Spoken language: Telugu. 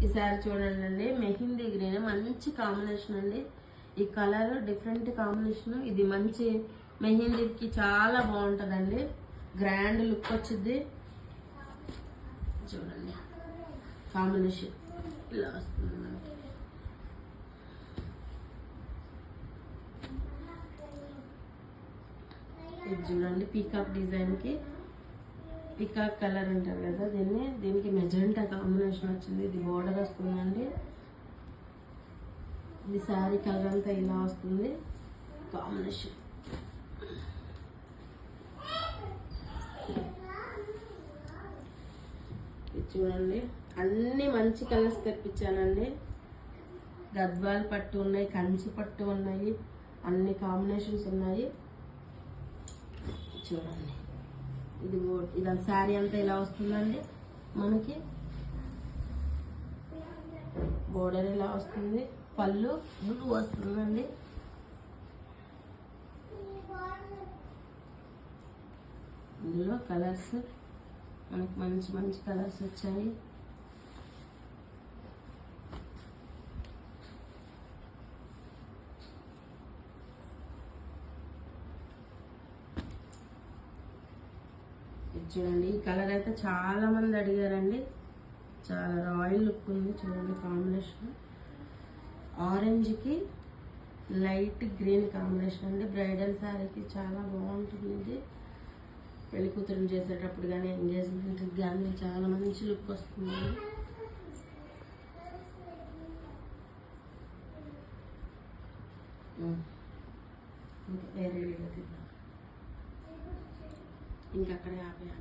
ఈ శారీ చూడండి అండి, మెహిందీ గ్రీన్ మంచి కాంబినేషన్ అండి. ఈ కలర్ డిఫరెంట్ కాంబినేషన్. ఇది మంచి మెహిందీకి చాలా బాగుంటుందండి, గ్రాండ్ లుక్ వచ్చింది. చూడండి కాంబినేషన్ ఇలా వస్తుంది మనకి. ఇది చూడండి పీకాక్ డిజైన్ కి, పికాక్ కలర్ అంటారు కదా దీనికి మెజెంటా కాంబినేషన్ వచ్చింది. ఇది బోర్డర్ వస్తుందండి. ఇది శారీ కలర్ అంతా ఇలా వస్తుంది కాంబినేషన్. ఇది చూడండి అన్ని మంచి కలర్స్ తెప్పించానండి. గద్వాల్ పట్టు ఉన్నాయి, కంచి పట్టు ఉన్నాయి, అన్ని కాంబినేషన్స్ ఉన్నాయి. చూడండి ఇది శారీ అంతా ఇలా వస్తుందండి. మనకి బోర్డర్ ఇలా వస్తుంది, పళ్ళు బ్లూ వస్తుందండి. ఇందులో కలర్స్ మనకి మంచి మంచి కలర్స్ వచ్చాయి. చూడండి ఈ కలర్ అయితే చాలా మంది అడిగారండి, చాలా రాయల్ లుక్ ఉంది. చూడండి కాంబినేషన్ ఆరెంజ్కి లైట్ గ్రీన్ కాంబినేషన్ అండి. బ్రైడల్ శారీకి చాలా బాగుంటుంది ఇది. పెళ్లి కూతురు చేసేటప్పుడు కానీ ఎంగేజ్మెంట్కి కానీ చాలా మంచి లుక్ వస్తుంది. ఇంకా వేరే ఇంకా అక్కడే ఆపేయాలి.